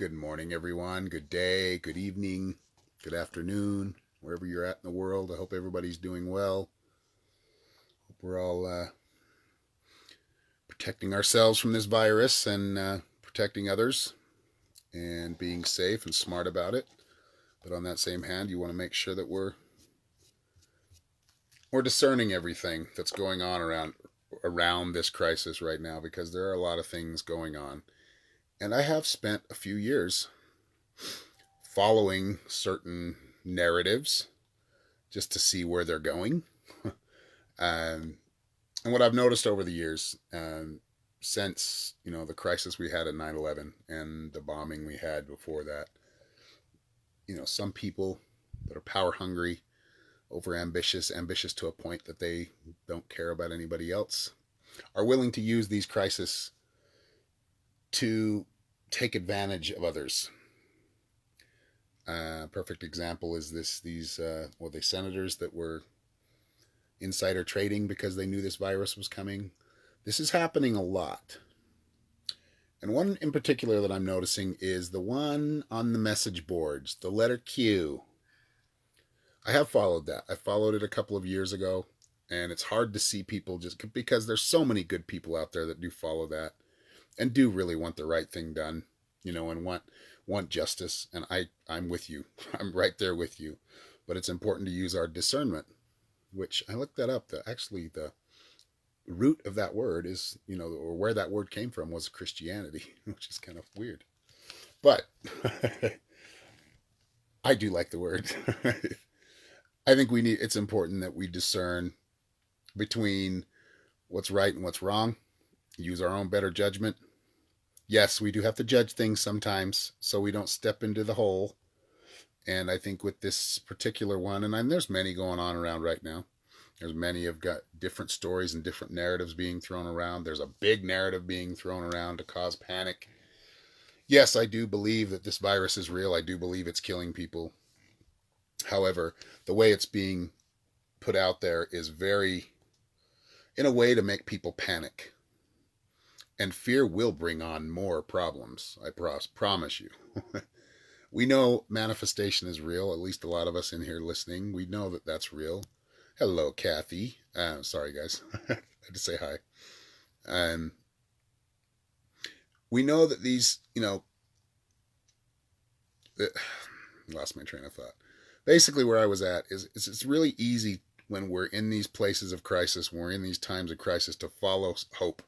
Good morning, everyone. Good day, good evening, good afternoon, wherever you're at in the world. I hope everybody's doing well. Hope we're all protecting ourselves from this virus and protecting others and being safe and smart about it. But on that same hand, you want to make sure that we're discerning everything that's going on around this crisis right now, because there are a lot of things going on. And I have spent a few years following certain narratives just to see where they're going. um, and what I've noticed over the years, since the crisis we had at 9/11 and the bombing we had before that, some people that are power hungry, over ambitious to a point that they don't care about anybody else, are willing to use these crises to take advantage of others. Perfect example is these senators that were insider trading because they knew this virus was coming. This is happening a lot. And one in particular that I'm noticing is the one on the message boards, the letter Q. I have followed that. I followed it a couple of years ago, and it's hard to see people, just because there's so many good people out there that do follow that and do really want the right thing done, and want justice. And I'm with you. I'm right there with you. But it's important to use our discernment, which I looked that up. The root of that word is, or where that word came from was Christianity, which is kind of weird. But I do like the word. I think it's important that we discern between what's right and what's wrong, use our own better judgment. Yes, we do have to judge things sometimes so we don't step into the hole. And I think with this particular one, and there's many going on around right now. There's many have got different stories and different narratives being thrown around. There's a big narrative being thrown around to cause panic. Yes, I do believe that this virus is real. I do believe it's killing people. However, the way it's being put out there is very, in a way, to make people panic. And fear will bring on more problems. I promise you. We know manifestation is real. At least a lot of us in here listening, we know that that's real. Hello, Kathy. Sorry, guys. I had to say hi. We know that these, lost my train of thought. Basically, where I was at is it's really easy when we're in these places of crisis, when we're in these times of crisis, to follow hope.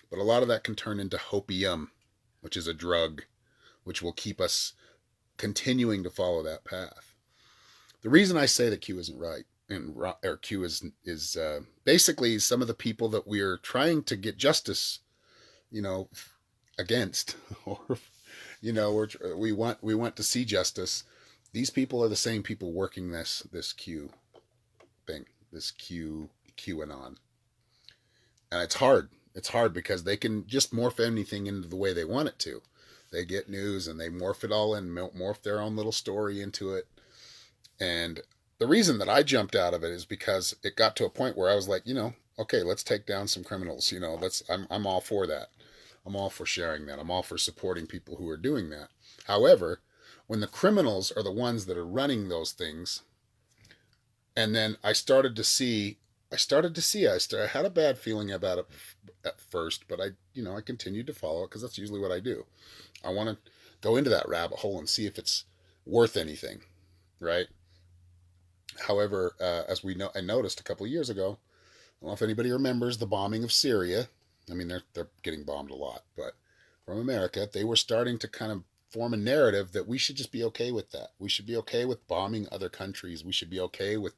But a lot of that can turn into hopium, which is a drug, which will keep us continuing to follow that path. The reason I say that Q isn't right, or Q is basically some of the people that we are trying to get justice, against, or we want to see justice. These people are the same people working this Q thing, this QAnon, and it's hard. It's hard because they can just morph anything into the way they want it to. They get news and they morph it all in, morph their own little story into it. And the reason that I jumped out of it is because it got to a point where I was like, okay, let's take down some criminals. I'm all for that. I'm all for sharing that. I'm all for supporting people who are doing that. However, when the criminals are the ones that are running those things, and then I had a bad feeling about it at first, but I continued to follow it because that's usually what I do. I want to go into that rabbit hole and see if it's worth anything, right? However, I noticed a couple of years ago, I don't know if anybody remembers the bombing of Syria. I mean, they're getting bombed a lot, but from America, they were starting to kind of form a narrative that we should just be okay with that. We should be okay with bombing other countries. We should be okay with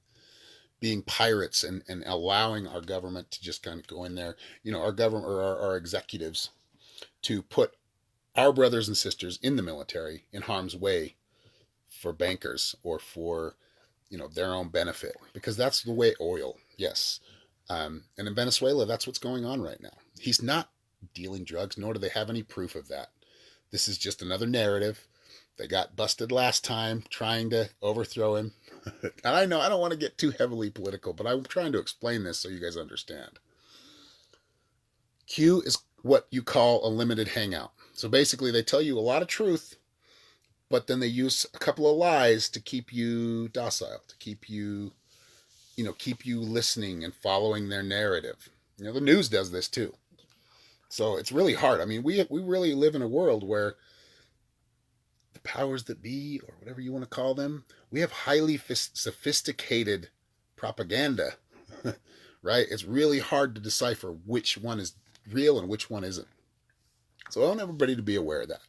being pirates and allowing our government to just kind of go in there, our government or our executives to put our brothers and sisters in the military in harm's way for bankers or for, their own benefit, because that's the way oil. Yes. And in Venezuela, that's what's going on right now. He's not dealing drugs, nor do they have any proof of that. This is just another narrative. They got busted last time trying to overthrow him. And I know I don't want to get too heavily political, but I'm trying to explain this so you guys understand. Q is what you call a limited hangout. So basically, they tell you a lot of truth, but then they use a couple of lies to keep you docile, to keep you, keep you listening and following their narrative. The news does this too. So it's really hard. I mean, we really live in a world where the powers that be, or whatever you want to call them, we have highly sophisticated propaganda, right? It's really hard to decipher which one is real and which one isn't. So I want everybody to be aware of that.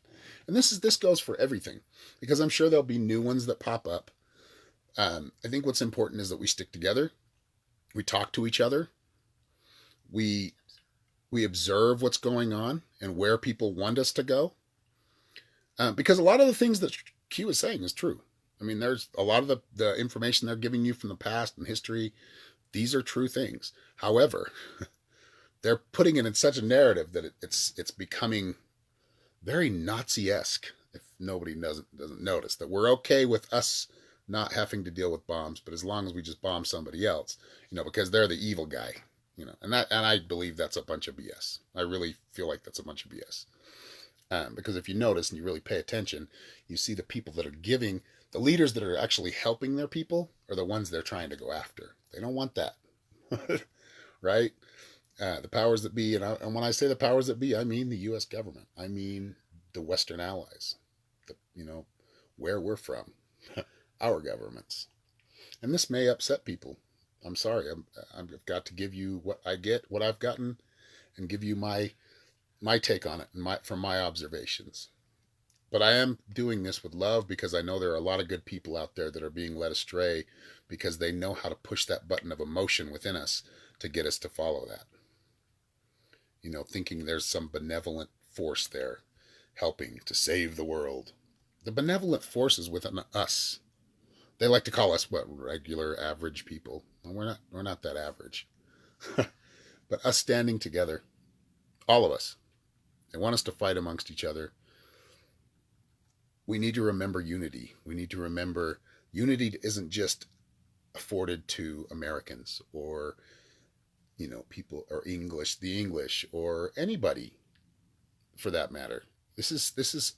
And this goes for everything, because I'm sure there'll be new ones that pop up. I think what's important is that we stick together, we talk to each other, we observe what's going on and where people want us to go, because a lot of the things that Q is saying is true. I mean, there's a lot of the information they're giving you from the past and history. These are true things. However, they're putting it in such a narrative that it's becoming very Nazi-esque. If nobody doesn't notice that we're okay with us not having to deal with bombs, but as long as we just bomb somebody else, because they're the evil guy, and I believe that's a bunch of BS. I really feel like that's a bunch of BS. Because if you notice and you really pay attention, you see the people that are giving, the leaders that are actually helping their people are the ones they're trying to go after. They don't want that, right? The powers that be, and when I say the powers that be, I mean the U.S. government. I mean the Western allies, where we're from, our governments. And this may upset people. I'm sorry. I've got to give you what I get, what I've gotten, and give you my take on it and from my observations. But I am doing this with love, because I know there are a lot of good people out there that are being led astray because they know how to push that button of emotion within us to get us to follow that. Thinking there's some benevolent force there helping to save the world. The benevolent force is within us. They like to call us regular average people. Well, we're not that average. But us standing together, all of us, they want us to fight amongst each other. We need to remember unity. We need to remember unity isn't just afforded to Americans or people, or the English, or anybody for that matter. This is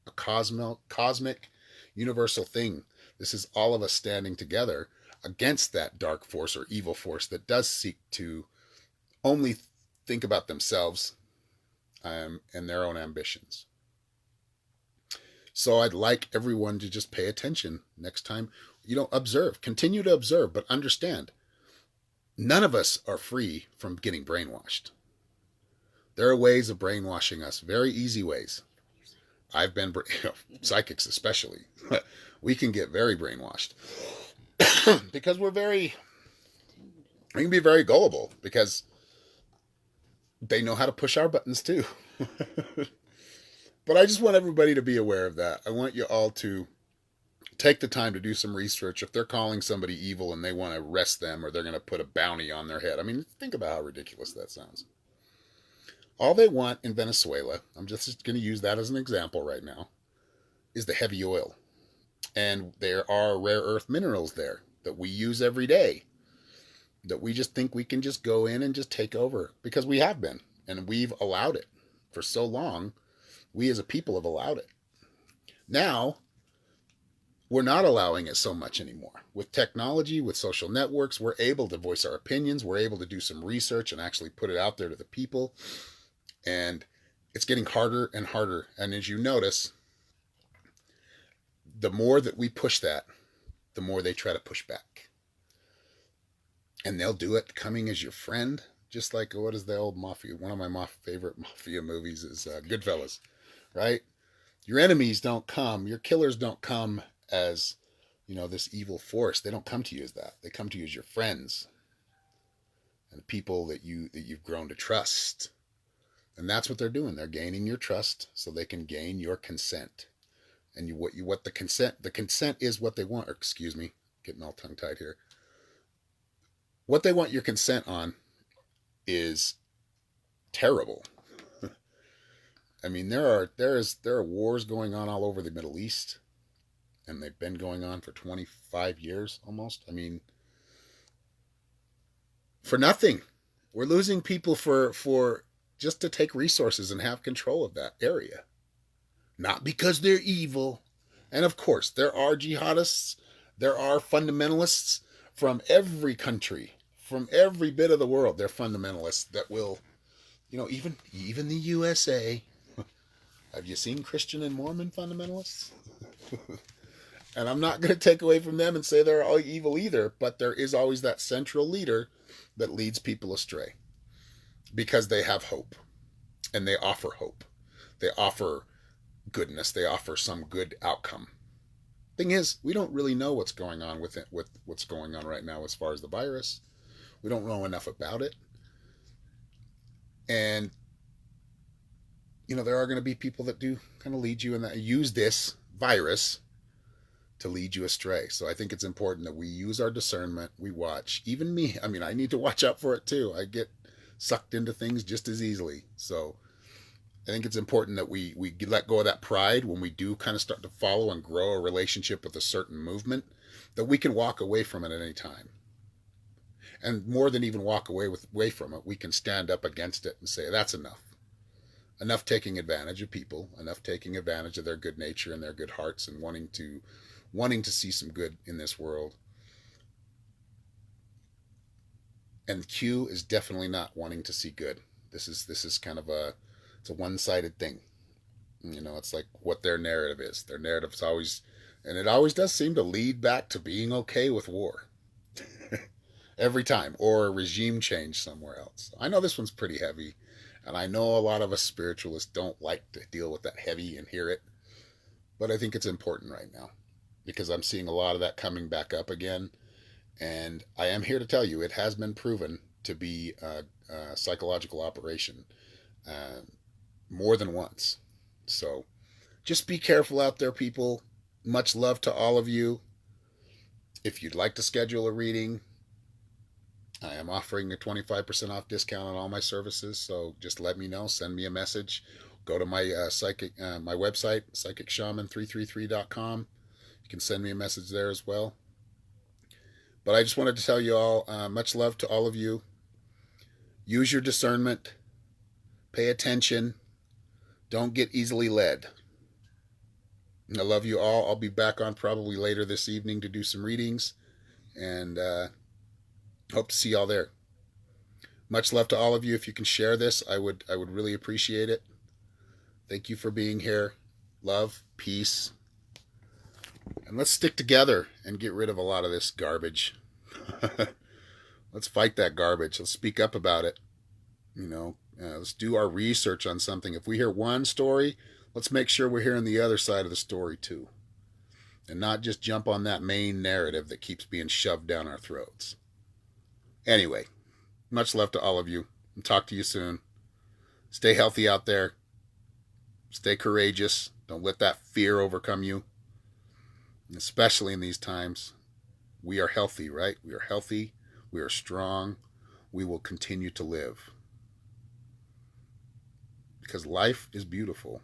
a cosmic, universal thing. This is all of us standing together against that dark force or evil force that does seek to only think about themselves and their own ambitions. So I'd like everyone to just pay attention next time. Observe, continue to observe, but understand, none of us are free from getting brainwashed. There are ways of brainwashing us, very easy ways. I've been, psychics especially, we can get very brainwashed because we can be very gullible, because they know how to push our buttons too. But I just want everybody to be aware of that. I want you all to take the time to do some research. If they're calling somebody evil and they want to arrest them, or they're going to put a bounty on their head, I mean, think about how ridiculous that sounds. All they want in Venezuela, I'm just going to use that as an example right now, is the heavy oil. And there are rare earth minerals there that we use every day, that we just think we can just go in and just take over, because we have been, and we've allowed it for so long. We as a people have allowed it. Now, we're not allowing it so much anymore. With technology, with social networks, we're able to voice our opinions. We're able to do some research and actually put it out there to the people. And it's getting harder and harder. And as you notice, the more that we push that, the more they try to push back. And they'll do it coming as your friend. Just like, what is the old mafia? One of my favorite mafia movies is Goodfellas, right? Your enemies don't come, your killers don't come as, this evil force. They don't come to you as that. They come to you as your friends and people that you've grown to trust. And that's what they're doing. They're gaining your trust so they can gain your consent. And the consent is what they want. Or, excuse me, getting all tongue tied here. What they want your consent on is terrible. I mean, there are wars going on all over the Middle East, and they've been going on for 25 years almost. I mean, for nothing. We're losing people for just to take resources and have control of that area. not because they're evil. And of course, there are jihadists, there are fundamentalists from every country, from every bit of the world. They're fundamentalists that will, even the USA. Have you seen Christian and Mormon fundamentalists? And I'm not going to take away from them and say they're all evil either, but there is always that central leader that leads people astray because they have hope and they offer hope. They offer goodness. They offer some good outcome. Thing is, we don't really know what's going on with it, with what's going on right now as far as the virus. We don't know enough about it. And there are going to be people that do kind of lead you and that use this virus to lead you astray. So I think it's important that we use our discernment. We watch. Even me. I mean, I need to watch out for it too. I get sucked into things just as easily. So I think it's important that we let go of that pride when we do kind of start to follow and grow a relationship with a certain movement, that we can walk away from it at any time. And more than even walk away from it, we can stand up against it and say, that's enough. Enough taking advantage of people, enough taking advantage of their good nature and their good hearts and wanting to see some good in this world. And Q is definitely not wanting to see good. This is kind of it's a one-sided thing. It's like what their narrative is. Their narrative is always, and it always does seem to lead back to being okay with war. Every time, or a regime change somewhere else. I know this one's pretty heavy, and I know a lot of us spiritualists don't like to deal with that heavy and hear it, but I think it's important right now because I'm seeing a lot of that coming back up again, and I am here to tell you it has been proven to be a psychological operation more than once. So just be careful out there, people. Much love to all of you. If you'd like to schedule a reading, I am offering a 25% off discount on all my services, so just let me know. Send me a message. Go to my my website, psychicshaman333.com. You can send me a message there as well. But I just wanted to tell you all, much love to all of you. Use your discernment. Pay attention. Don't get easily led. I love you all. I'll be back on probably later this evening to do some readings, and hope to see y'all there. Much love to all of you. If you can share this, I would really appreciate it. Thank you for being here. Love, peace, and let's stick together and get rid of a lot of this garbage. Let's fight that garbage. Let's speak up about it. Let's do our research on something. If we hear one story, let's make sure we're hearing the other side of the story too, and not just jump on that main narrative that keeps being shoved down our throats. Anyway, much love to all of you, and talk to you soon. Stay healthy out there. Stay courageous. Don't let that fear overcome you. And especially in these times, we are healthy, right? We are healthy. We are strong. We will continue to live. Because life is beautiful.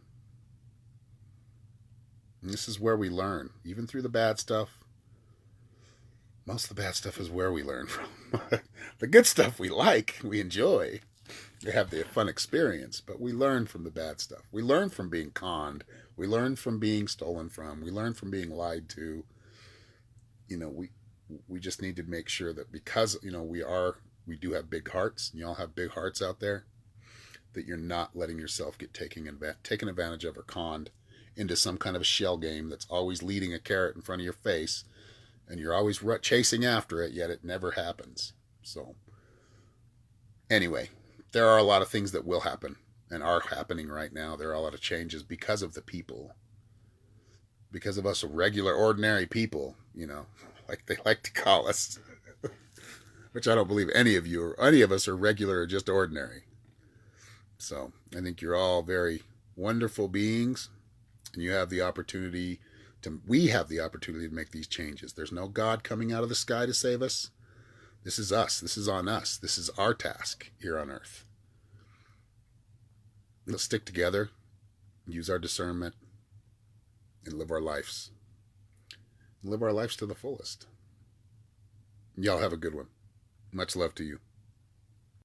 And this is where we learn, even through the bad stuff. Most of the bad stuff is where we learn from. The good stuff we like, we enjoy. We have the fun experience, but we learn from the bad stuff. We learn from being conned. We learn from being stolen from. We learn from being lied to. We just need to make sure that because, we do have big hearts, and y'all have big hearts out there, that you're not letting yourself get taken advantage of or conned into some kind of a shell game that's always leading a carrot in front of your face, and you're always chasing after it, yet it never happens. So, anyway, there are a lot of things that will happen and are happening right now. There are a lot of changes because of the people, because of us regular, ordinary people, like they like to call us, which I don't believe any of us are regular or just ordinary. So I think you're all very wonderful beings, and we have the opportunity to make these changes. There's no God coming out of the sky to save us. This is us. This is on us. This is our task here on earth. Let's stick together, use our discernment, and live our lives. Live our lives to the fullest. Y'all have a good one. Much love to you.